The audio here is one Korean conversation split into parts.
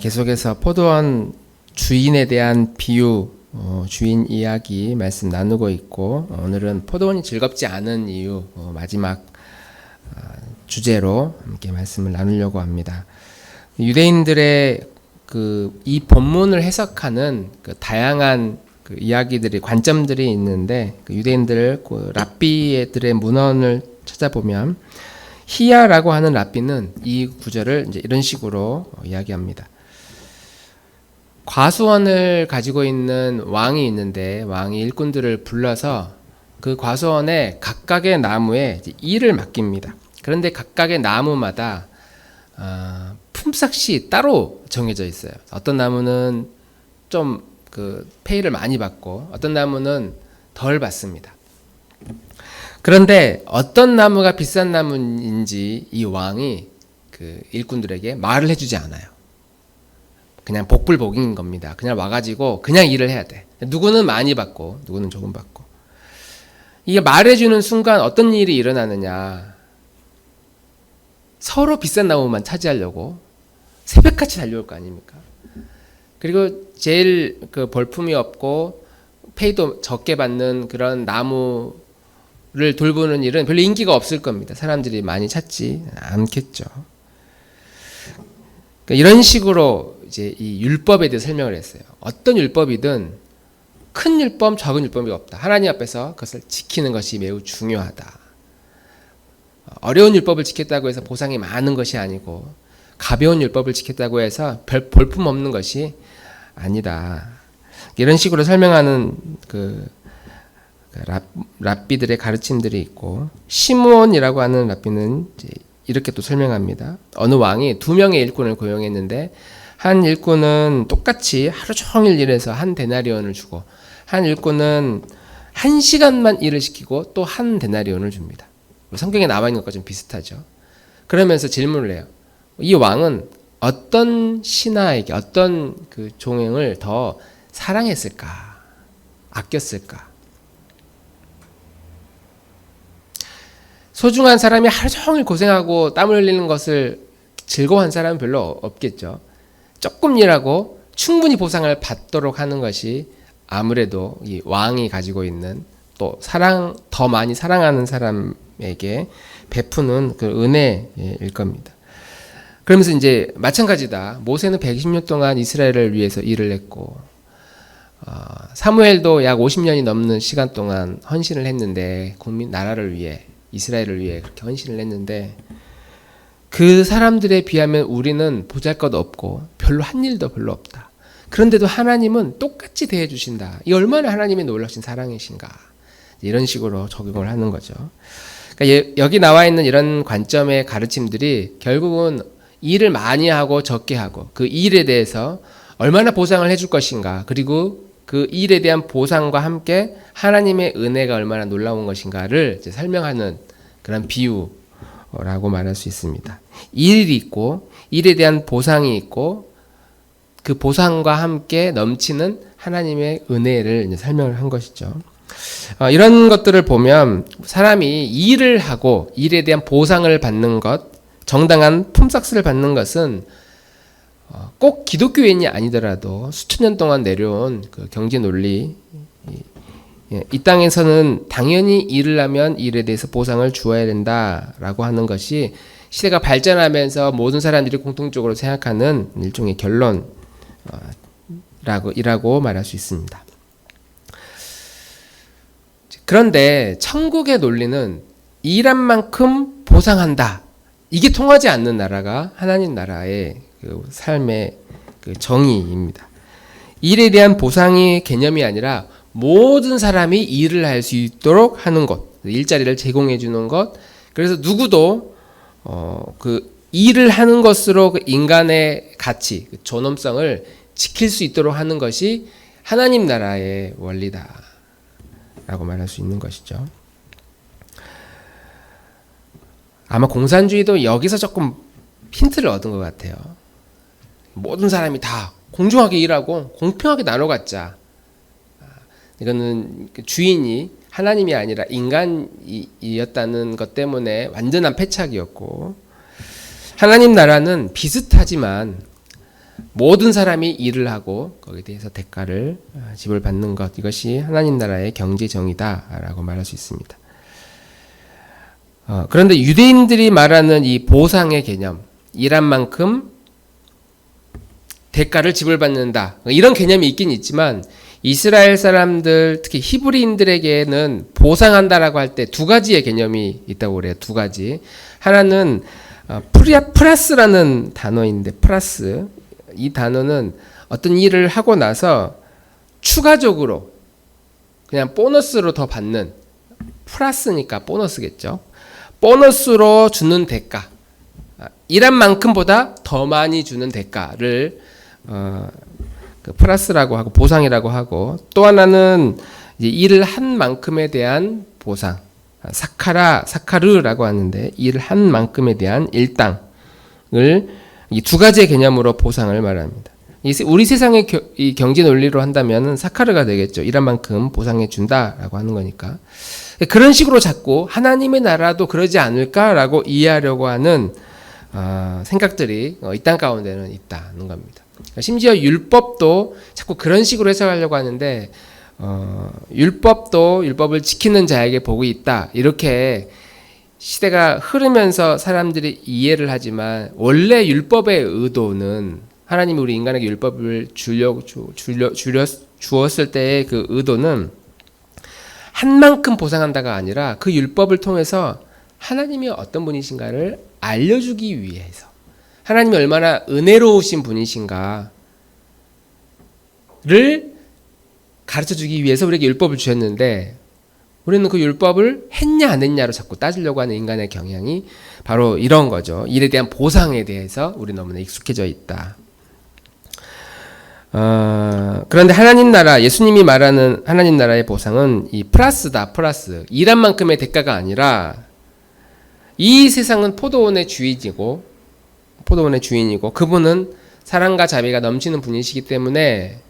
계속해서 포도원 주인에 대한 비유, 주인 이야기 말씀 나누고 있고, 오늘은 포도원이 즐겁지 않은 이유, 마지막 주제로 함께 말씀을 나누려고 합니다. 유대인들의 이 본문을 해석하는 다양한 이야기들이, 관점들이 있는데, 유대인들, 랍비들의 문헌을 찾아보면, 히야라고 하는 랍비는 이 구절을 이제 이런 식으로 이야기합니다. 과수원을 가지고 있는 왕이 있는데, 왕이 일꾼들을 불러서 그 과수원에 각각의 나무에 일을 맡깁니다. 그런데 각각의 나무마다 품삯이 따로 정해져 있어요. 어떤 나무는 좀 페이를 많이 받고, 어떤 나무는 덜 받습니다. 그런데 어떤 나무가 비싼 나무인지 이 왕이 일꾼들에게 말을 해주지 않아요. 그냥 복불복인 겁니다. 그냥 와가지고 그냥 일을 해야 돼. 누구는 많이 받고 누구는 조금 받고. 이게 말해주는 순간 어떤 일이 일어나느냐. 서로 비싼 나무만 차지하려고 새벽같이 달려올 거 아닙니까? 그리고 제일 벌품이 없고 페이도 적게 받는 그런 나무를 돌보는 일은 별로 인기가 없을 겁니다. 사람들이 많이 찾지 않겠죠. 그러니까 이런 식으로 이제 이 율법에 대해 설명을 했어요. 어떤 율법이든 큰 율법, 적은 율법이 없다. 하나님 앞에서 그것을 지키는 것이 매우 중요하다. 어려운 율법을 지켰다고 해서 보상이 많은 것이 아니고, 가벼운 율법을 지켰다고 해서 별 볼품 없는 것이 아니다. 이런 식으로 설명하는 랍비들의 가르침들이 있고, 시므온이라고 하는 랍비는 이제 이렇게 또 설명합니다. 어느 왕이 2명의 일꾼을 고용했는데, 한 일꾼은 똑같이 하루 종일 일해서 한 데나리온을 주고, 한 일꾼은 1시간만 일을 시키고 또 한 데나리온을 줍니다. 성경에 나와 있는 것과 좀 비슷하죠. 그러면서 질문을 해요. 이 왕은 어떤 신하에게, 어떤 종을 더 사랑했을까? 아꼈을까? 소중한 사람이 하루 종일 고생하고 땀을 흘리는 것을 즐거워한 사람은 별로 없겠죠. 조금 일하고 충분히 보상을 받도록 하는 것이 아무래도 이 왕이 가지고 있는, 또 더 많이 사랑하는 사람에게 베푸는 은혜일 겁니다. 그러면서 이제 마찬가지다. 모세는 120년 동안 이스라엘을 위해서 일을 했고, 사무엘도 약 50년이 넘는 시간 동안 헌신을 했는데, 나라를 위해, 이스라엘을 위해 그렇게 헌신을 했는데, 그 사람들에 비하면 우리는 보잘것없고 별로 한 일도 별로 없다. 그런데도 하나님은 똑같이 대해주신다. 이 얼마나 하나님의 놀라신 사랑이신가. 이런 식으로 적용을 하는 거죠. 그러니까 여기 나와 있는 이런 관점의 가르침들이 결국은 일을 많이 하고 적게 하고, 그 일에 대해서 얼마나 보상을 해줄 것인가, 그리고 그 일에 대한 보상과 함께 하나님의 은혜가 얼마나 놀라운 것인가를 이제 설명하는 그런 비유라고 말할 수 있습니다. 일이 있고, 일에 대한 보상이 있고, 그 보상과 함께 넘치는 하나님의 은혜를 이제 설명을 한 것이죠. 이런 것들을 보면 사람이 일을 하고 일에 대한 보상을 받는 것, 정당한 품삯을 받는 것은 꼭 기독교인이 아니더라도 수천 년 동안 내려온 경제 논리, 이 땅에서는 당연히 일을 하면 일에 대해서 보상을 주어야 된다라고 하는 것이 시대가 발전하면서 모든 사람들이 공통적으로 생각하는 일종의 결론이라고 말할 수 있습니다. 그런데 천국의 논리는 일한 만큼 보상한다. 이게 통하지 않는 나라가 하나님 나라의 삶의 정의입니다. 일에 대한 보상이 개념이 아니라 모든 사람이 일을 할 수 있도록 하는 것, 일자리를 제공해 주는 것. 그래서 누구도 일을 하는 것으로 인간의 가치, 존엄성을 지킬 수 있도록 하는 것이 하나님 나라의 원리다 라고 말할 수 있는 것이죠. 아마 공산주의도 여기서 조금 힌트를 얻은 것 같아요. 모든 사람이 다 공정하게 일하고 공평하게 나눠 갖자. 이거는 주인이 하나님이 아니라 인간이었다는 것 때문에 완전한 패착이었고, 하나님 나라는 비슷하지만 모든 사람이 일을 하고 거기에 대해서 대가를 지불받는 것, 이것이 하나님 나라의 경제 정의다라고 말할 수 있습니다. 그런데 유대인들이 말하는 이 보상의 개념, 일한 만큼 대가를 지불받는다, 이런 개념이 있긴 있지만 이스라엘 사람들, 특히 히브리인들에게는 보상한다라고 할 때 두 가지의 개념이 있다고 그래요. 두 가지. 하나는 플러스라는 단어인데, 플러스, 이 단어는 어떤 일을 하고 나서 추가적으로 그냥 보너스로 더 받는, 플러스니까 보너스겠죠. 보너스로 주는 대가, 일한 만큼보다 더 많이 주는 대가를 그 플러스라고 하고 보상이라고 하고, 또 하나는 이제 일을 한 만큼에 대한 보상, 사카르라고 하는데, 일을 한 만큼에 대한 일당을 이 두 가지의 개념으로 보상을 말합니다. 우리 세상의 이 경제 논리로 한다면 사카르가 되겠죠. 일한 만큼 보상해 준다라고 하는 거니까. 그런 식으로 자꾸 하나님의 나라도 그러지 않을까라고 이해하려고 하는 생각들이 이 땅 가운데는 있다는 겁니다. 심지어 율법도 자꾸 그런 식으로 해석하려고 하는데, 율법도 율법을 지키는 자에게 복이 있다, 이렇게 시대가 흐르면서 사람들이 이해를 하지만, 원래 율법의 의도는, 하나님이 우리 인간에게 율법을 주었을 때의 그 의도는 한 만큼 보상한다가 아니라 그 율법을 통해서 하나님이 어떤 분이신가를 알려주기 위해서, 하나님이 얼마나 은혜로우신 분이신가를 가르쳐주기 위해서 우리에게 율법을 주셨는데, 우리는 그 율법을 했냐 안 했냐로 자꾸 따지려고 하는 인간의 경향이 바로 이런 거죠. 일에 대한 보상에 대해서 우리 너무나 익숙해져 있다. 그런데 하나님 나라, 예수님이 말하는 하나님 나라의 보상은 이 플러스다, 플러스. 일한 만큼의 대가가 아니라, 이 세상은 포도원의 주인이고 그분은 사랑과 자비가 넘치는 분이시기 때문에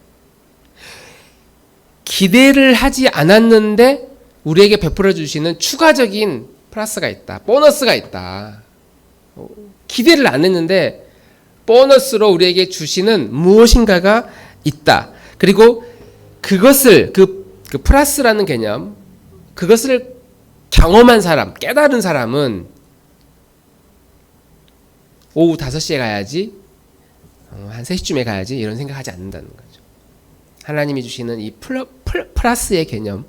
기대를 하지 않았는데 우리에게 베풀어 주시는 추가적인 플러스가 있다, 보너스가 있다. 기대를 안 했는데 보너스로 우리에게 주시는 무엇인가가 있다. 그리고 그것을, 그 플러스라는 개념, 그것을 경험한 사람, 깨달은 사람은 오후 5시에 가야지, 한 3시쯤에 가야지, 이런 생각하지 않는다는 거죠. 하나님이 주시는 이 플러스의 개념,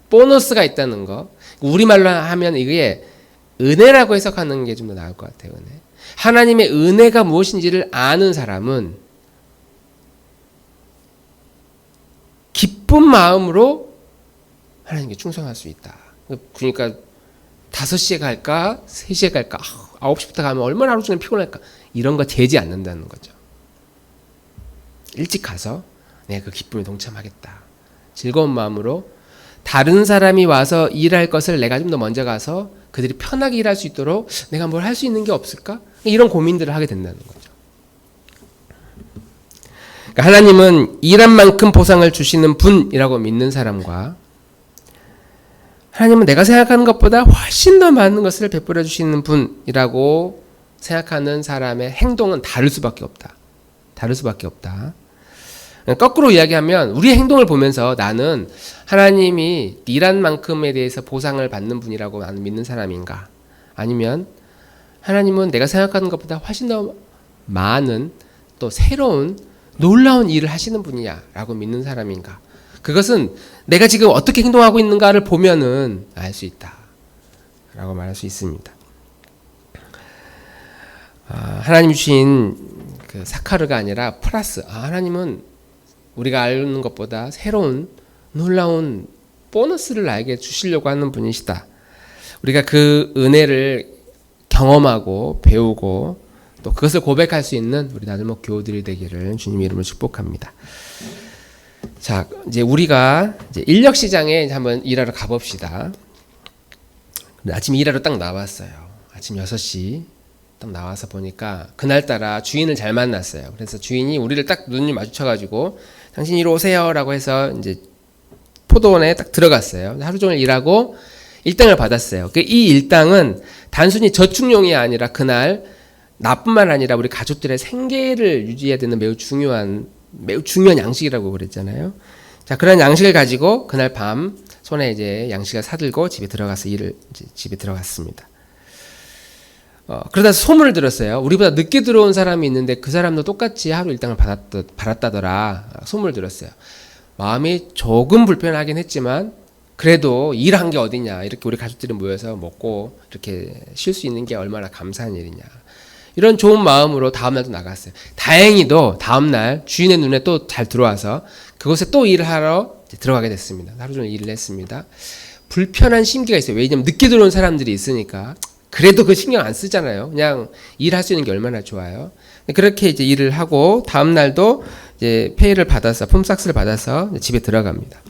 보너스가 있다는 거, 우리말로 하면 이게 은혜라고 해석하는 게 좀 더 나을 것 같아요. 은혜. 하나님의 은혜가 무엇인지를 아는 사람은 기쁜 마음으로 하나님께 충성할 수 있다. 그러니까 5시에 갈까 3시에 갈까 9시부터 가면 얼마나 하루 종일 피곤할까, 이런 거 재지 않는다는 거죠. 일찍 가서 내가 그 기쁨에 동참하겠다, 즐거운 마음으로 다른 사람이 와서 일할 것을 내가 좀 더 먼저 가서 그들이 편하게 일할 수 있도록 내가 뭘 할 수 있는 게 없을까, 이런 고민들을 하게 된다는 거죠. 그러니까 하나님은 일한 만큼 보상을 주시는 분이라고 믿는 사람과, 하나님은 내가 생각하는 것보다 훨씬 더 많은 것을 베풀어 주시는 분이라고 생각하는 사람의 행동은 다를 수밖에 없다. 거꾸로 이야기하면, 우리의 행동을 보면서 나는 하나님이 일한 만큼에 대해서 보상을 받는 분이라고 나는 믿는 사람인가, 아니면 하나님은 내가 생각하는 것보다 훨씬 더 많은 또 새로운 놀라운 일을 하시는 분이야 라고 믿는 사람인가, 그것은 내가 지금 어떻게 행동하고 있는가를 보면은 알 수 있다 라고 말할 수 있습니다. 하나님 주신 그 사카르가 아니라 플러스, 하나님은 우리가 아는 것보다 새로운 놀라운 보너스를 나에게 주시려고 하는 분이시다. 우리가 그 은혜를 경험하고 배우고 또 그것을 고백할 수 있는 우리 나들목 교우들이 되기를 주님의 이름으로 축복합니다. 자, 이제 우리가 이제 인력 시장에 한번 일하러 가봅시다. 아침 일하러 딱 나왔어요. 아침 6시 딱 나와서 보니까 그날따라 주인을 잘 만났어요. 그래서 주인이 우리를 딱 눈이 마주쳐가지고 당신 이리 오세요라고 해서 이제 포도원에 딱 들어갔어요. 하루 종일 일하고 일당을 받았어요. 이 일당은 단순히 저축용이 아니라 그날 나뿐만 아니라 우리 가족들의 생계를 유지해야 되는 매우 중요한 양식이라고 그랬잖아요. 자, 그런 양식을 가지고 그날 밤 손에 이제 양식을 사들고 집에 들어가서 집에 들어갔습니다. 그러다 소문을 들었어요. 우리보다 늦게 들어온 사람이 있는데 그 사람도 똑같이 하루 일당을 받았다더라. 소문을 들었어요. 마음이 조금 불편하긴 했지만 그래도 일한 게 어디냐. 이렇게 우리 가족들이 모여서 먹고 이렇게 쉴 수 있는 게 얼마나 감사한 일이냐. 이런 좋은 마음으로 다음날도 나갔어요. 다행히도 다음날 주인의 눈에 또 잘 들어와서 그곳에 또 일을 하러 들어가게 됐습니다. 하루 종일 일을 했습니다. 불편한 심기가 있어요. 왜냐면 늦게 들어온 사람들이 있으니까. 그래도 그 신경 안 쓰잖아요. 그냥 일할 수 있는 게 얼마나 좋아요. 그렇게 이제 일을 하고 다음날도 이제 페이를 받아서 폼삭스를 받아서 집에 들어갑니다.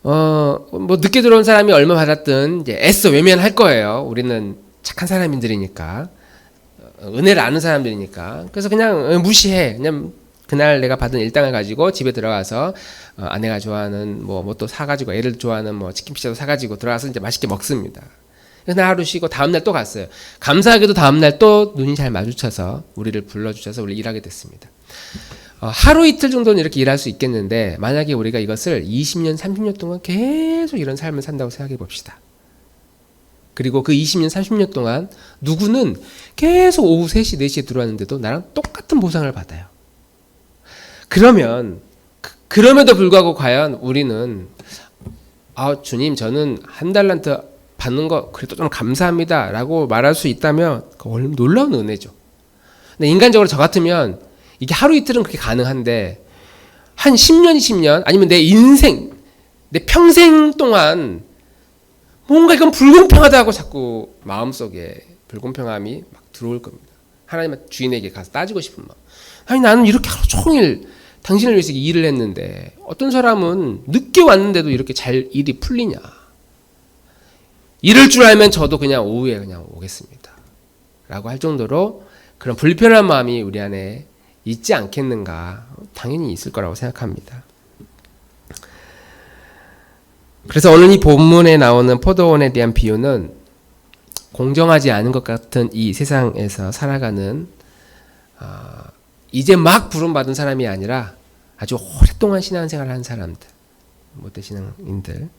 뭐 늦게 들어온 사람이 얼마 받았든 이제 애써 외면할 거예요. 우리는 착한 사람들이니까, 은혜를 아는 사람들이니까. 그래서 그냥 무시해. 그냥 그날 내가 받은 일당을 가지고 집에 들어가서 아내가 좋아하는 뭐 또 사가지고, 애를 좋아하는 뭐 치킨 피자도 사가지고 들어가서 이제 맛있게 먹습니다. 그날 하루 쉬고 다음날 또 갔어요. 감사하게도 다음날 또 눈이 잘 마주쳐서 우리를 불러주셔서 우리 일하게 됐습니다. 하루 이틀 정도는 이렇게 일할 수 있겠는데 만약에 우리가 이것을 20년, 30년 동안 계속 이런 삶을 산다고 생각해 봅시다. 그리고 그 20년, 30년 동안 누구는 계속 오후 3시, 4시에 들어왔는데도 나랑 똑같은 보상을 받아요. 그러면 그럼에도 불구하고 과연 우리는 주님 저는 한 달란트 받는 거 그래도 좀 감사합니다 라고 말할 수 있다면 얼마나 놀라운 은혜죠. 근데 인간적으로 저 같으면 이게 하루 이틀은 그렇게 가능한데 한 10년, 20년 아니면 내 인생, 내 평생 동안 뭔가 이건 불공평하다고 자꾸 마음속에 불공평함이 막 들어올 겁니다. 하나님의 주인에게 가서 따지고 싶은 마음. 아니 나는 이렇게 하루 종일 당신을 위해서 일을 했는데 어떤 사람은 늦게 왔는데도 이렇게 잘 일이 풀리냐. 이럴 줄 알면 저도 그냥 오후에 그냥 오겠습니다. 라고 할 정도로 그런 불편한 마음이 우리 안에 있지 않겠는가. 당연히 있을 거라고 생각합니다. 그래서 오늘 이 본문에 나오는 포도원에 대한 비유는 공정하지 않은 것 같은 이 세상에서 살아가는 이제 막 부름받은 사람이 아니라 아주 오랫동안 신앙생활을 한 사람들, 못된 신앙인들,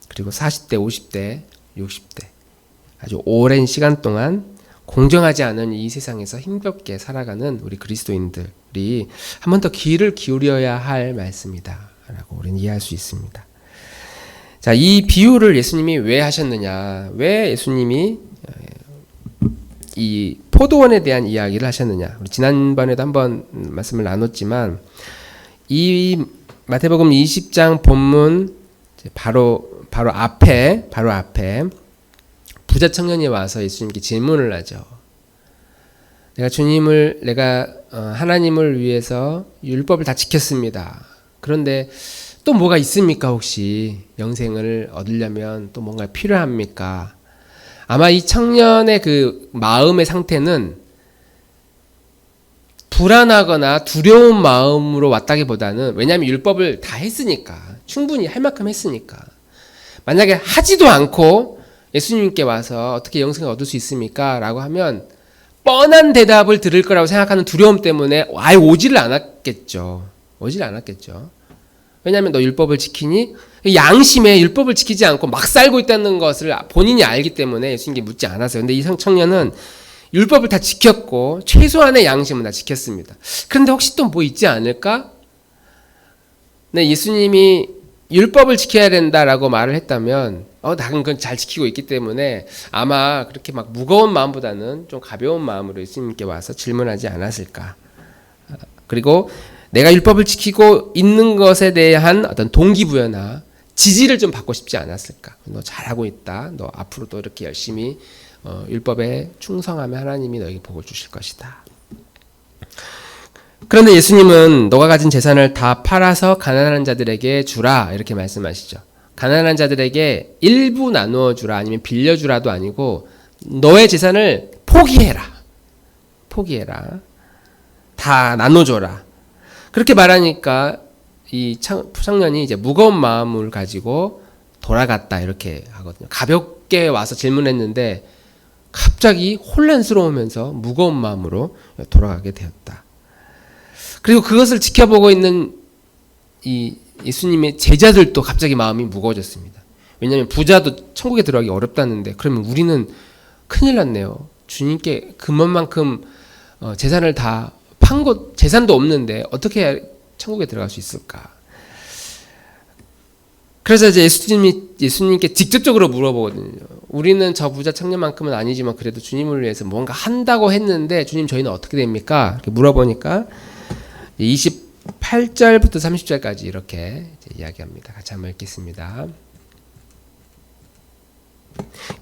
그리고 40대, 50대, 60대 아주 오랜 시간 동안 공정하지 않은 이 세상에서 힘겹게 살아가는 우리 그리스도인들이 한 번 더 귀를 기울여야 할 말씀이다 라고 우리는 이해할 수 있습니다. 자, 이 비유를 예수님이 왜 하셨느냐, 왜 예수님이 이 포도원에 대한 이야기를 하셨느냐. 우리 지난번에도 한번 말씀을 나눴지만 이 마태복음 20장 본문 바로 앞에 부자 청년이 와서 예수님께 질문을 하죠. 내가 하나님을 위해서 율법을 다 지켰습니다. 그런데 또 뭐가 있습니까? 혹시 영생을 얻으려면 또 뭔가 필요합니까? 아마 이 청년의 그 마음의 상태는 불안하거나 두려운 마음으로 왔다기보다는, 왜냐하면 율법을 다 했으니까, 충분히 할 만큼 했으니까, 만약에 하지도 않고 예수님께 와서 어떻게 영생을 얻을 수 있습니까? 라고 하면 뻔한 대답을 들을 거라고 생각하는 두려움 때문에 아예 오지를 않았겠죠. 왜냐하면 너 율법을 지키니? 양심에 율법을 지키지 않고 막 살고 있다는 것을 본인이 알기 때문에 예수님께 묻지 않았어요. 근데 이 청년은 율법을 다 지켰고 최소한의 양심은 다 지켰습니다. 그런데 혹시 또 뭐 있지 않을까? 네, 예수님이 율법을 지켜야 된다라고 말을 했다면 나는 그건 잘 지키고 있기 때문에 아마 그렇게 막 무거운 마음보다는 좀 가벼운 마음으로 예수님께 와서 질문하지 않았을까. 그리고 내가 율법을 지키고 있는 것에 대한 어떤 동기부여나 지지를 좀 받고 싶지 않았을까. 너 잘하고 있다. 너 앞으로도 이렇게 열심히 율법에 충성하면 하나님이 너에게 복을 주실 것이다. 그런데 예수님은 너가 가진 재산을 다 팔아서 가난한 자들에게 주라 이렇게 말씀하시죠. 가난한 자들에게 일부 나누어 주라, 아니면 빌려 주라도 아니고 너의 재산을 포기해라. 다 나눠줘라. 그렇게 말하니까 이 청년이 이제 무거운 마음을 가지고 돌아갔다 이렇게 하거든요. 가볍게 와서 질문했는데 갑자기 혼란스러우면서 무거운 마음으로 돌아가게 되었다. 그리고 그것을 지켜보고 있는 이 예수님의 제자들도 갑자기 마음이 무거워졌습니다. 왜냐하면 부자도 천국에 들어가기 어렵다는데 그러면 우리는 큰일 났네요. 주님께 금원만큼 재산을 다 판 것, 재산도 없는데 어떻게 해야 천국에 들어갈 수 있을까? 그래서 이제 예수님께 직접적으로 물어보거든요. 우리는 저 부자 청년만큼은 아니지만 그래도 주님을 위해서 뭔가 한다고 했는데 주님 저희는 어떻게 됩니까? 이렇게 물어보니까 28절부터 30절까지 이렇게 이야기합니다. 같이 한번 읽겠습니다.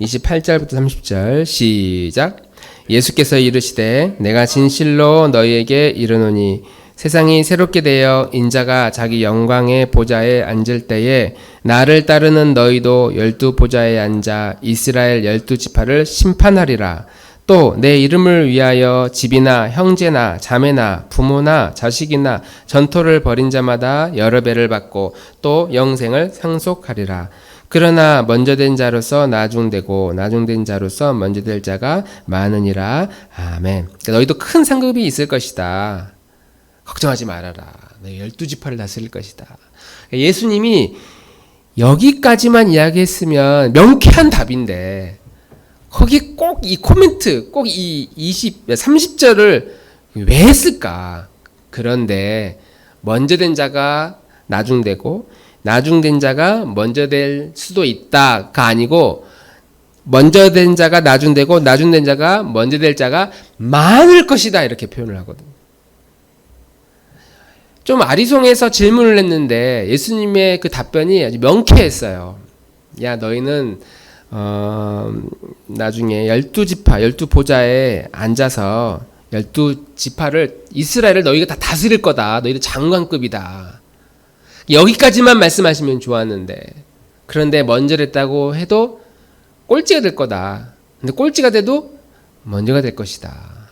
28절부터 30절 시작. 예수께서 이르시되 내가 진실로 너희에게 이르노니 세상이 새롭게 되어 인자가 자기 영광의 보좌에 앉을 때에 나를 따르는 너희도 12보좌에 앉아 이스라엘 12지파를 심판하리라. 또 내 이름을 위하여 집이나 형제나 자매나 부모나 자식이나 전토를 벌인 자마다 여러 배를 받고 또 영생을 상속하리라. 그러나 먼저 된 자로서 나중되고 나중된 자로서 먼저 될 자가 많으니라. 아멘. 그러니까 너희도 큰 상급이 있을 것이다. 걱정하지 말아라. 너희 12지파를 다스릴 것이다. 예수님이 여기까지만 이야기했으면 명쾌한 답인데 거기 꼭 이 코멘트, 꼭 이 30절을 왜 했을까? 그런데 먼저 된 자가 나중되고 나중된 자가 먼저 될 수도 있다가 아니고 먼저 된 자가 나중되고 나중된 자가 먼저 될 자가 많을 것이다 이렇게 표현을 하거든요. 좀 아리송해서 질문을 했는데 예수님의 그 답변이 아주 명쾌했어요. 야 너희는 나중에 12지파 12보좌에 앉아서 12지파를 이스라엘을 너희가 다 다스릴 거다. 너희들 장관급이다. 여기까지만 말씀하시면 좋았는데 그런데 먼저 됐다고 해도 꼴찌가 될 거다. 근데 꼴찌가 돼도 먼저가 될 것이다.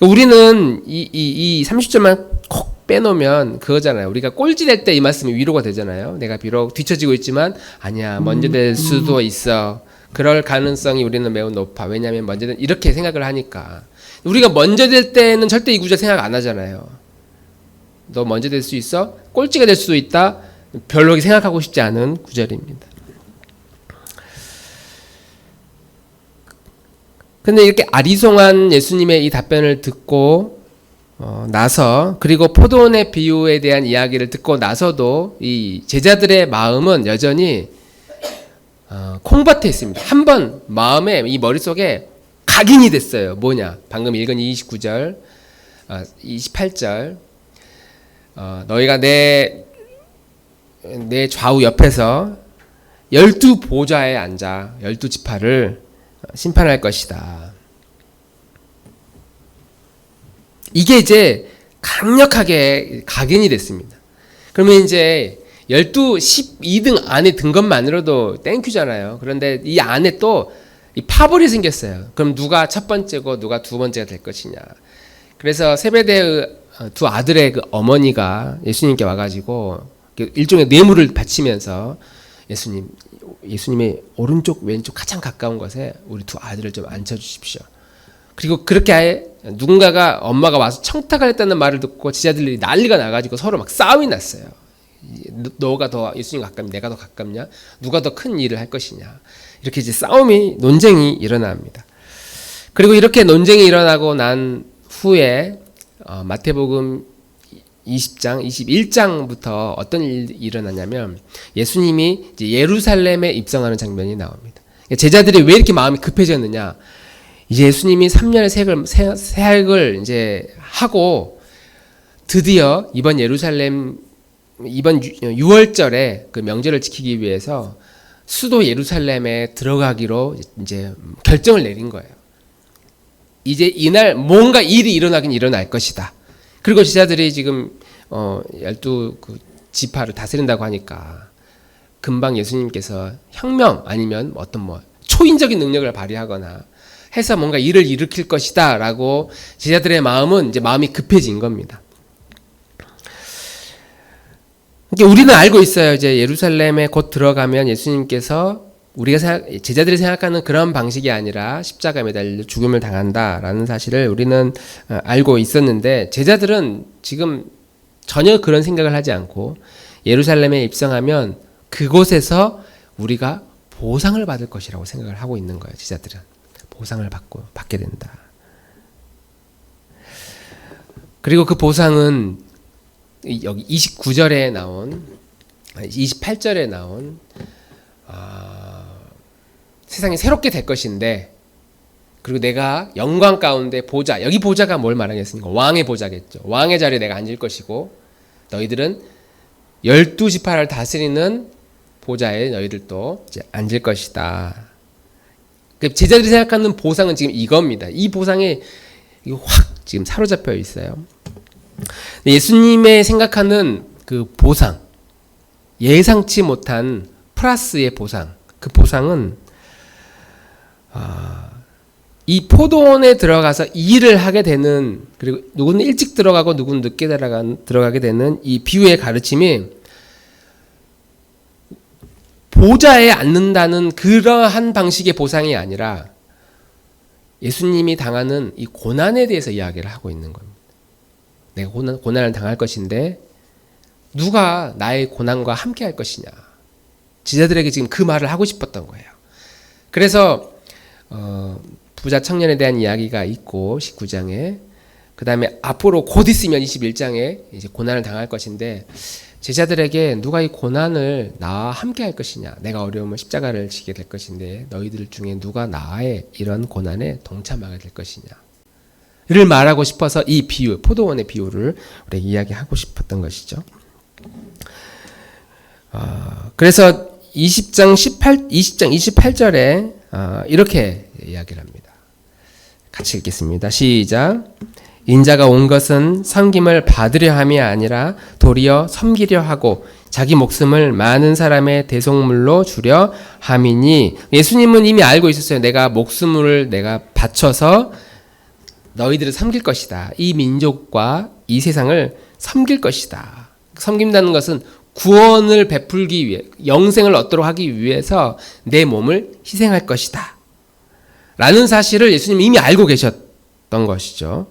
우리는 이 30절만 콕 빼놓으면 그거잖아요. 우리가 꼴찌 될 때 이 말씀이 위로가 되잖아요. 내가 비록 뒤처지고 있지만 아니야 먼저 될 수도 있어. 그럴 가능성이 우리는 매우 높아. 왜냐하면 먼저 된 이렇게 생각을 하니까. 우리가 먼저 될 때는 절대 이 구절 생각 안 하잖아요. 너 먼저 될 수 있어? 꼴찌가 될 수도 있다. 별로 생각하고 싶지 않은 구절입니다. 근데 이렇게 아리송한 예수님의 이 답변을 듣고 나서 그리고 포도원의 비유에 대한 이야기를 듣고 나서도 이 제자들의 마음은 여전히 콩밭에 있습니다. 한번 마음에 이 머릿속에 각인이 됐어요. 뭐냐? 방금 읽은 29절, 28절 너희가 내 좌우 옆에서 12보좌에 앉아 12지파를 심판할 것이다. 이게 이제 강력하게 각인이 됐습니다. 그러면 이제 12 안에 든 것만으로도 땡큐잖아요. 그런데 이 안에 또 이 파벌이 생겼어요. 그럼 누가 첫 번째고 누가 두 번째가 될 것이냐. 그래서 세베대의 두 아들의 그 어머니가 예수님께 와가지고 일종의 뇌물을 바치면서 예수님의 오른쪽 왼쪽 가장 가까운 것에 우리 두 아들을 좀 앉혀주십시오. 그리고 그렇게 아예 누군가가 엄마가 와서 청탁을 했다는 말을 듣고 지자들이 난리가 나가지고 서로 막 싸움이 났어요. 너가 더 예수님 가깝냐 내가 더 가깝냐 누가 더 큰 일을 할 것이냐 이렇게 이제 논쟁이 일어납니다. 그리고 이렇게 논쟁이 일어나고 난 후에 마태복음 20장, 21장부터 어떤 일이 일어나냐면 예수님이 이제 예루살렘에 입성하는 장면이 나옵니다. 제자들이 왜 이렇게 마음이 급해졌느냐? 이제 예수님이 3년의 세학을 이제 하고 드디어 이번 6월절에 그 명절을 지키기 위해서 수도 예루살렘에 들어가기로 이제 결정을 내린 거예요. 이제 이날 뭔가 일이 일어나긴 일어날 것이다. 그리고 제자들이 지금 12지파를 다스린다고 하니까 금방 예수님께서 혁명 아니면 어떤 초인적인 능력을 발휘하거나 해서 뭔가 일을 일으킬 것이다 라고 제자들의 마음이 급해진 겁니다. 우리는 알고 있어요. 이제 예루살렘에 곧 들어가면 예수님께서 제자들이 생각하는 그런 방식이 아니라 십자가에 매달려 죽음을 당한다라는 사실을 우리는 알고 있었는데, 제자들은 지금 전혀 그런 생각을 하지 않고 예루살렘에 입성하면 그곳에서 우리가 보상을 받을 것이라고 생각을 하고 있는 거예요. 제자들은 보상을 받게 된다. 그리고 그 보상은 여기 29절에 나온 28절에 나온 세상이 새롭게 될 것인데, 그리고 내가 영광 가운데 보좌, 여기 보좌가 뭘 말하겠습니까? 왕의 보좌겠죠. 왕의 자리에 내가 앉을 것이고, 너희들은 12지파를 다스리는 보좌에 너희들도 이제 앉을 것이다. 제자들이 생각하는 보상은 지금 이겁니다. 이 보상에 확 지금 사로잡혀 있어요. 예수님의 생각하는 그 보상, 예상치 못한 플러스의 보상, 그 보상은 이 포도원에 들어가서 일을 하게 되는, 그리고 누구는 일찍 들어가고 누구는 늦게 들어가게 되는 이 비유의 가르침이 보좌에 앉는다는 그러한 방식의 보상이 아니라 예수님이 당하는 이 고난에 대해서 이야기를 하고 있는 겁니다. 내가 고난을 당할 것인데 누가 나의 고난과 함께 할 것이냐. 제자들에게 지금 그 말을 하고 싶었던 거예요. 그래서 부자 청년에 대한 이야기가 있고 19장에, 그 다음에 앞으로 곧 있으면 21장에 이제 고난을 당할 것인데, 제자들에게 누가 이 고난을 나와 함께 할 것이냐, 내가 어려우면 십자가를 지게 될 것인데 너희들 중에 누가 나의 이런 고난에 동참하게 될 것이냐를 말하고 싶어서 이 비유, 포도원의 비유를 우리에게 이야기하고 싶었던 것이죠. 그래서 20장 28절에 이렇게 이야기를 합니다. 같이 읽겠습니다. 시작. 인자가 온 것은 섬김을 받으려 함이 아니라 도리어 섬기려 하고 자기 목숨을 많은 사람의 대속물로 주려 함이니. 예수님은 이미 알고 있었어요. 내가 목숨을 내가 바쳐서 너희들을 섬길 것이다. 이 민족과 이 세상을 섬길 것이다. 섬긴다는 것은 구원을 베풀기 위해, 영생을 얻도록 하기 위해서 내 몸을 희생할 것이다 라는 사실을 예수님이 이미 알고 계셨던 것이죠.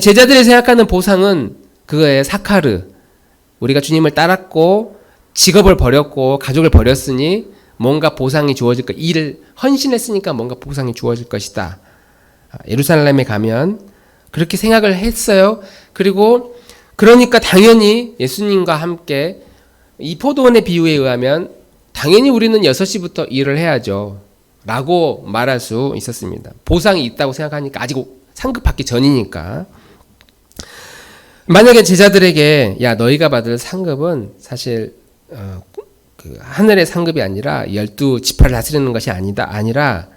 제자들이 생각하는 보상은 그거의 사카르, 우리가 주님을 따랐고 직업을 버렸고 가족을 버렸으니 뭔가 보상이 주어질 것, 일을 헌신했으니까 뭔가 보상이 주어질 것이다. 예루살렘에 가면 그렇게 생각을 했어요. 그리고 그러니까 당연히 예수님과 함께 이 포도원의 비유에 의하면 당연히 우리는 6시부터 일을 해야죠 라고 말할 수 있었습니다. 보상이 있다고 생각하니까, 아직 상급받기 전이니까. 만약에 제자들에게 야, 너희가 받을 상급은 사실 그 하늘의 상급이 아니라 12지파를 다스리는 것이 아니라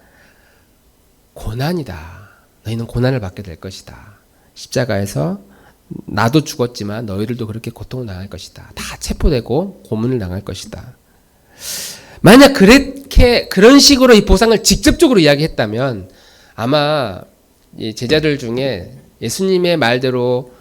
고난이다. 너희는 고난을 받게 될 것이다. 십자가에서 나도 죽었지만 너희들도 그렇게 고통을 당할 것이다. 다 체포되고 고문을 당할 것이다. 만약 그런 식으로 이 보상을 직접적으로 이야기했다면 아마 이 제자들 중에 예수님의 말대로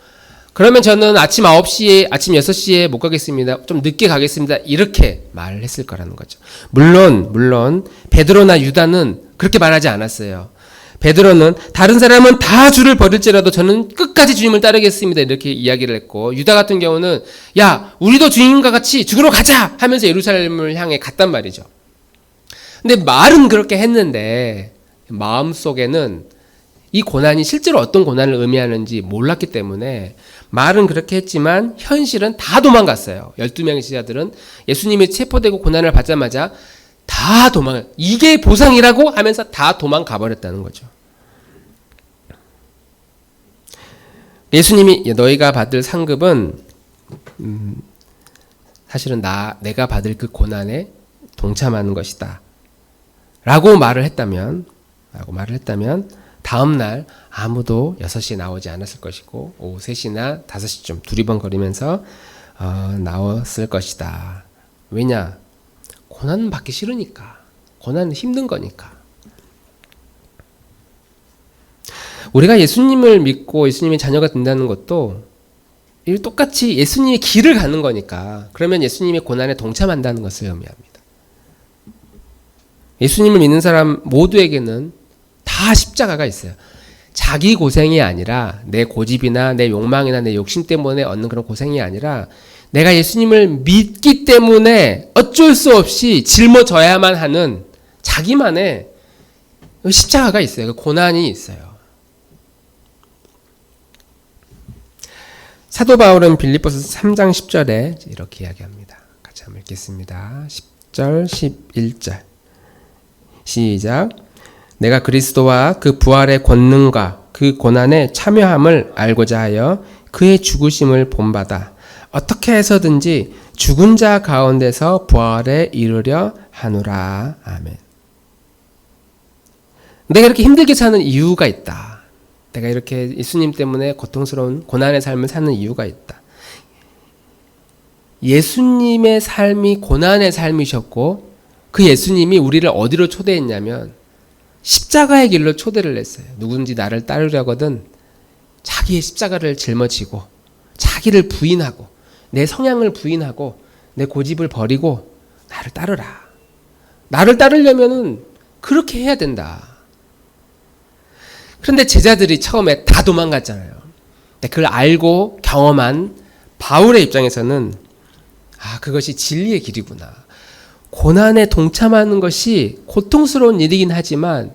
그러면 저는 아침 9시에, 아침 6시에 못 가겠습니다. 좀 늦게 가겠습니다. 이렇게 말을 했을 거라는 거죠. 물론 베드로나 유다는 그렇게 말하지 않았어요. 베드로는 다른 사람은 다 주를 버릴지라도 저는 끝까지 주님을 따르겠습니다. 이렇게 이야기를 했고, 유다 같은 경우는 야, 우리도 주님과 같이 죽으러 가자 하면서 예루살렘을 향해 갔단 말이죠. 근데 말은 그렇게 했는데 마음속에는 이 고난이 실제로 어떤 고난을 의미하는지 몰랐기 때문에 말은 그렇게 했지만 현실은 다 도망갔어요. 12명의 제자들은 예수님이 체포되고 고난을 받자마자 다 이게 보상이라고 하면서 다 도망가 버렸다는 거죠. 예수님이 너희가 받을 상급은 사실은 내가 받을 그 고난에 동참하는 것이다 라고 말을 했다면 다음날 아무도 6시에 나오지 않았을 것이고 오후 3시나 5시쯤 두리번거리면서 나왔을 것이다. 왜냐? 고난은 받기 싫으니까. 고난은 힘든 거니까. 우리가 예수님을 믿고 예수님의 자녀가 된다는 것도 똑같이 예수님의 길을 가는 거니까. 그러면 예수님의 고난에 동참한다는 것을 의미합니다. 예수님을 믿는 사람 모두에게는 다 십자가가 있어요. 자기 고생이 아니라 내 고집이나 내 욕망이나 내 욕심 때문에 얻는 그런 고생이 아니라 내가 예수님을 믿기 때문에 어쩔 수 없이 짊어져야만 하는 자기만의 십자가가 있어요. 그 고난이 있어요. 사도 바울은 빌립보서 3장 10절에 이렇게 이야기합니다. 같이 한번 읽겠습니다. 10절, 11절. 시작. 내가 그리스도와 그 부활의 권능과 그 고난에 참여함을 알고자 하여 그의 죽으심을 본받아 어떻게 해서든지 죽은 자 가운데서 부활에 이르려 하노라. 아멘. 내가 이렇게 힘들게 사는 이유가 있다. 내가 이렇게 예수님 때문에 고통스러운 고난의 삶을 사는 이유가 있다. 예수님의 삶이 고난의 삶이셨고 그 예수님이 우리를 어디로 초대했냐면 십자가의 길로 초대를 했어요. 누군지 나를 따르려거든 자기의 십자가를 짊어지고 자기를 부인하고 내 성향을 부인하고 내 고집을 버리고 나를 따르라. 나를 따르려면은 그렇게 해야 된다. 그런데 제자들이 처음에 다 도망갔잖아요. 근데 그걸 알고 경험한 바울의 입장에서는 그것이 진리의 길이구나. 고난에 동참하는 것이 고통스러운 일이긴 하지만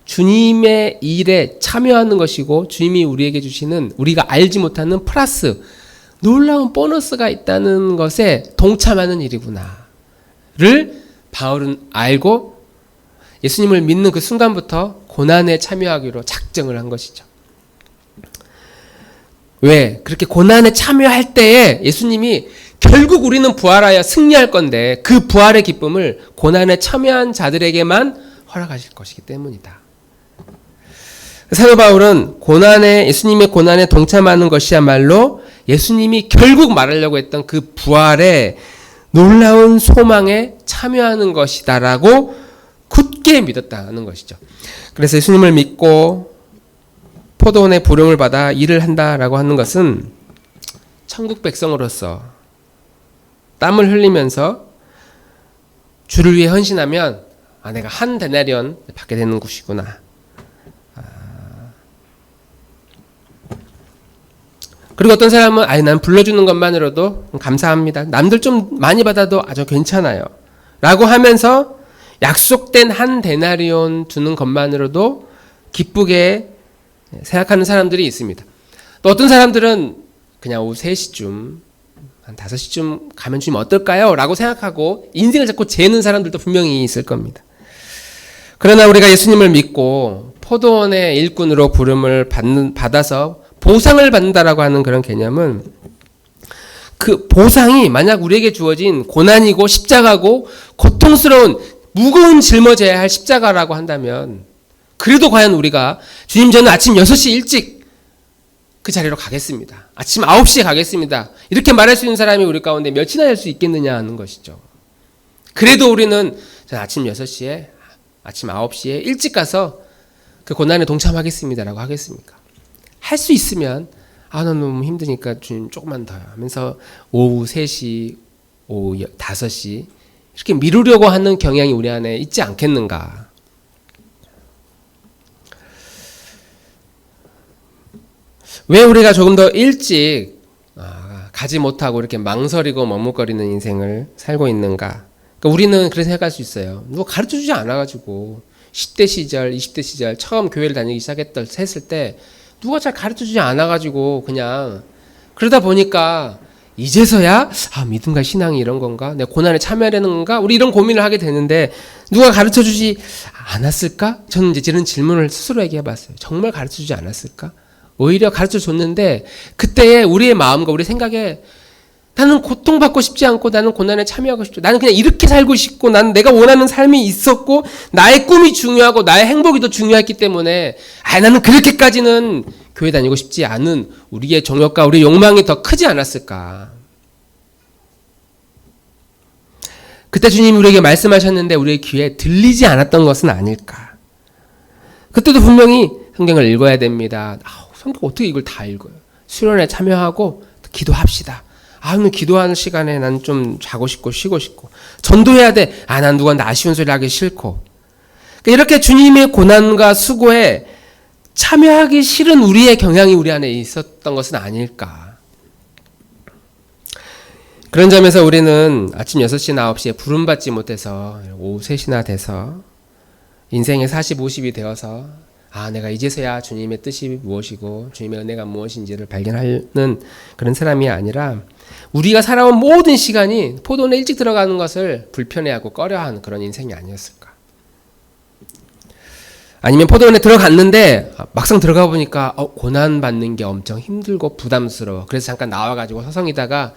주님의 일에 참여하는 것이고 주님이 우리에게 주시는 우리가 알지 못하는 플러스 놀라운 보너스가 있다는 것에 동참하는 일이구나를 바울은 알고 예수님을 믿는 그 순간부터 고난에 참여하기로 작정을 한 것이죠. 왜? 그렇게 고난에 참여할 때에 예수님이 결국 우리는 부활하여 승리할 건데 그 부활의 기쁨을 고난에 참여한 자들에게만 허락하실 것이기 때문이다. 사도 바울은 예수님의 고난에 동참하는 것이야말로 예수님이 결국 말하려고 했던 그 부활의 놀라운 소망에 참여하는 것이다라고 굳게 믿었다는 것이죠. 그래서 예수님을 믿고 포도원의 부름을 받아 일을 한다라고 하는 것은 천국 백성으로서 땀을 흘리면서 주를 위해 헌신하면 내가 한 데나리온 받게 되는 것이구나. 그리고 어떤 사람은 난 불러주는 것만으로도 감사합니다. 남들 좀 많이 받아도 아주 괜찮아요. 라고 하면서 약속된 한 데나리온 주는 것만으로도 기쁘게 생각하는 사람들이 있습니다. 또 어떤 사람들은 그냥 오후 3시쯤 한 5시쯤 가면 주면 어떨까요? 라고 생각하고 인생을 자꾸 재는 사람들도 분명히 있을 겁니다. 그러나 우리가 예수님을 믿고 포도원의 일꾼으로 부름을 받아서 보상을 받는다라고 하는 그런 개념은 그 보상이 만약 우리에게 주어진 고난이고 십자가고 고통스러운 무거운 짊어져야 할 십자가라고 한다면 그래도 과연 우리가 주님 저는 아침 6시 일찍 그 자리로 가겠습니다. 아침 9시에 가겠습니다. 이렇게 말할 수 있는 사람이 우리 가운데 몇이나 될 수 있겠느냐 하는 것이죠. 그래도 우리는 저는 아침 6시에 아침 9시에 일찍 가서 그 고난에 동참하겠습니다라고 하겠습니까? 할 수 있으면 나 너무 힘드니까 주님 조금만 더 하면서 오후 3시, 오후 5시 이렇게 미루려고 하는 경향이 우리 안에 있지 않겠는가. 왜 우리가 조금 더 일찍 가지 못하고 이렇게 망설이고 머뭇거리는 인생을 살고 있는가. 그러니까 우리는 그렇게 생각할 수 있어요. 누가 가르쳐주지 않아가지고 10대 시절, 20대 시절 처음 교회를 다니기 했을 때 누가 잘 가르쳐주지 않아가지고 그냥 그러다 보니까 이제서야 믿음과 신앙이 이런 건가? 내가 고난에 참여하려는 건가? 우리 이런 고민을 하게 되는데 누가 가르쳐주지 않았을까? 저는 이제 이런 질문을 스스로에게 해봤어요. 정말 가르쳐주지 않았을까? 오히려 가르쳐줬는데 그때의 우리의 마음과 우리 생각에 나는 고통받고 싶지 않고 나는 고난에 참여하고 싶죠. 나는 그냥 이렇게 살고 싶고 나는 내가 원하는 삶이 있었고 나의 꿈이 중요하고 나의 행복이 더 중요했기 때문에 나는 그렇게까지는 교회 다니고 싶지 않은 우리의 정욕과 우리의 욕망이 더 크지 않았을까. 그때 주님이 우리에게 말씀하셨는데 우리의 귀에 들리지 않았던 것은 아닐까. 그때도 분명히 성경을 읽어야 됩니다. 성경 어떻게 이걸 다 읽어요. 수련회 참여하고 기도합시다. 오늘 기도하는 시간에 난 좀 자고 싶고 쉬고 싶고 전도해야 돼. 난 누구한테 아쉬운 소리 하기 싫고 이렇게 주님의 고난과 수고에 참여하기 싫은 우리의 경향이 우리 안에 있었던 것은 아닐까. 그런 점에서 우리는 아침 6시나 9시에 부름받지 못해서 오후 3시나 돼서 인생의 40, 50이 되어서 내가 이제서야 주님의 뜻이 무엇이고 주님의 은혜가 무엇인지를 발견하는 그런 사람이 아니라 우리가 살아온 모든 시간이 포도원에 일찍 들어가는 것을 불편해하고 꺼려하는 그런 인생이 아니었을까. 아니면 포도원에 들어갔는데 막상 들어가 보니까 고난받는 게 엄청 힘들고 부담스러워. 그래서 잠깐 나와가지고 서성이다가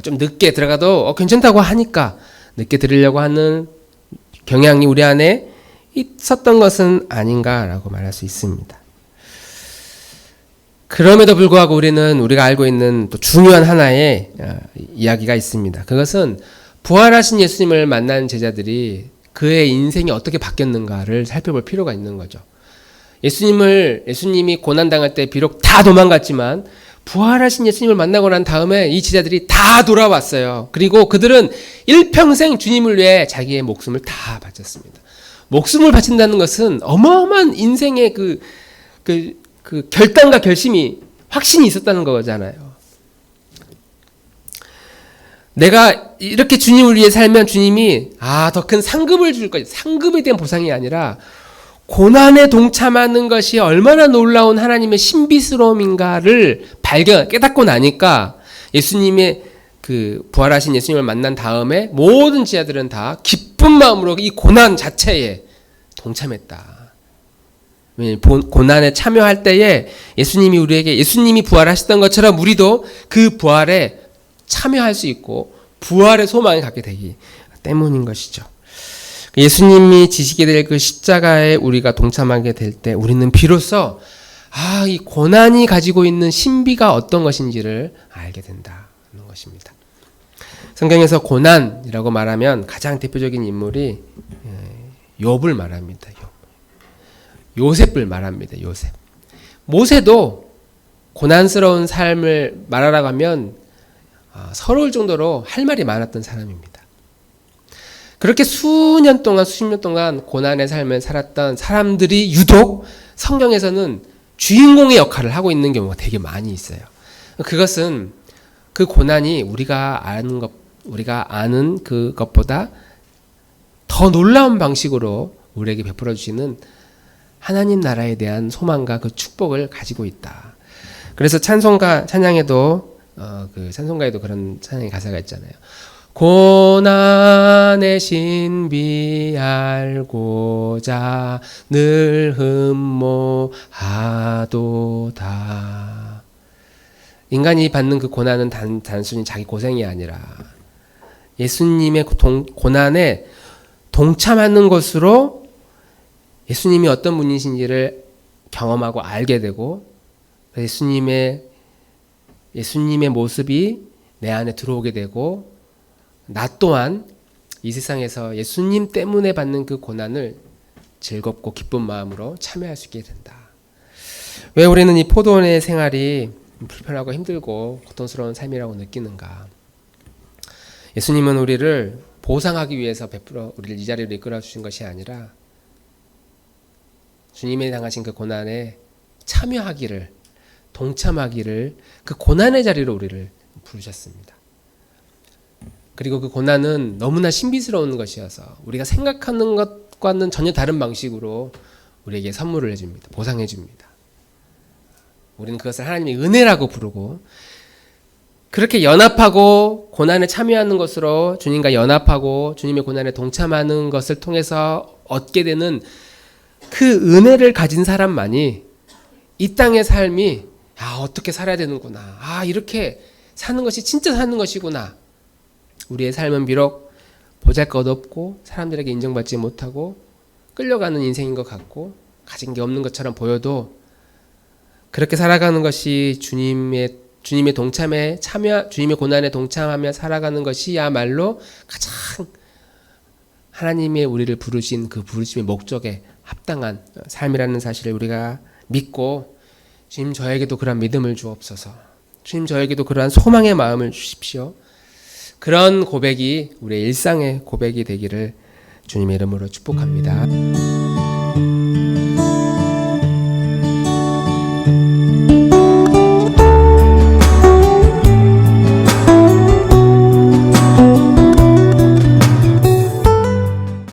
좀 늦게 들어가도 괜찮다고 하니까 늦게 들으려고 하는 경향이 우리 안에 있었던 것은 아닌가라고 말할 수 있습니다. 그럼에도 불구하고 우리가 알고 있는 또 중요한 하나의 이야기가 있습니다. 그것은 부활하신 예수님을 만난 제자들이 그의 인생이 어떻게 바뀌었는가를 살펴볼 필요가 있는 거죠. 예수님이 고난당할 때 비록 다 도망갔지만 부활하신 예수님을 만나고 난 다음에 이 제자들이 다 돌아왔어요. 그리고 그들은 일평생 주님을 위해 자기의 목숨을 다 바쳤습니다. 목숨을 바친다는 것은 어마어마한 인생의 그 결단과 결심이 확신이 있었다는 거잖아요. 내가 이렇게 주님을 위해 살면 주님이 더 큰 상급을 줄 거지. 상급에 대한 보상이 아니라 고난에 동참하는 것이 얼마나 놀라운 하나님의 신비스러움인가를 깨닫고 나니까 예수님의 부활하신 예수님을 만난 다음에 모든 제자들은 다 기쁜 마음으로 이 고난 자체에 동참했다. 고난에 참여할 때에 예수님이 부활하셨던 것처럼 우리도 그 부활에 참여할 수 있고 부활의 소망을 갖게 되기 때문인 것이죠. 예수님이 지시게 될 그 십자가에 우리가 동참하게 될 때 우리는 비로소 이 고난이 가지고 있는 신비가 어떤 것인지를 알게 된다는 것입니다. 성경에서 고난이라고 말하면 가장 대표적인 인물이 욥을 말합니다. 요셉을 말합니다. 요셉. 모세도 고난스러운 삶을 말하라고 하면 서러울 정도로 할 말이 많았던 사람입니다. 그렇게 수십 년 동안 고난의 삶을 살았던 사람들이 유독 성경에서는 주인공의 역할을 하고 있는 경우가 되게 많이 있어요. 그것은 그 고난이 우리가 아는 그것보다 더 놀라운 방식으로 우리에게 베풀어 주시는 하나님 나라에 대한 소망과 그 축복을 가지고 있다. 그래서 찬양에도 찬송가에도 그런 찬양의 가사가 있잖아요. 고난의 신비 알고자 늘 흠모하도다. 인간이 받는 그 고난은 단순히 자기 고생이 아니라 예수님의 고난에 동참하는 것으로 예수님이 어떤 분이신지를 경험하고 알게 되고 예수님의 모습이 내 안에 들어오게 되고 나 또한 이 세상에서 예수님 때문에 받는 그 고난을 즐겁고 기쁜 마음으로 참여할 수 있게 된다. 왜 우리는 이 포도원의 생활이 불편하고 힘들고 고통스러운 삶이라고 느끼는가? 예수님은 우리를 보상하기 위해서 우리를 이 자리로 이끌어 주신 것이 아니라 주님이 당하신 그 고난에 동참하기를 그 고난의 자리로 우리를 부르셨습니다. 그리고 그 고난은 너무나 신비스러운 것이어서 우리가 생각하는 것과는 전혀 다른 방식으로 우리에게 선물을 해줍니다. 보상해 줍니다. 우리는 그것을 하나님의 은혜라고 부르고 그렇게 연합하고 고난에 참여하는 것으로 주님과 연합하고 주님의 고난에 동참하는 것을 통해서 얻게 되는 그 은혜를 가진 사람만이 이 땅의 삶이 어떻게 살아야 되는구나. 이렇게 사는 것이 진짜 사는 것이구나. 우리의 삶은 비록 보잘것없고 사람들에게 인정받지 못하고 끌려가는 인생인 것 같고 가진 게 없는 것처럼 보여도 그렇게 살아가는 것이 주님의 동참에 주님의 고난에 동참하며 살아가는 것이야말로 가장 하나님의 우리를 부르신 그 부르심의 목적에 합당한 삶이라는 사실을 우리가 믿고 주님 저에게도 그러한 믿음을 주옵소서. 주님 저에게도 그러한 소망의 마음을 주십시오. 그런 고백이 우리의 일상의 고백이 되기를 주님의 이름으로 축복합니다.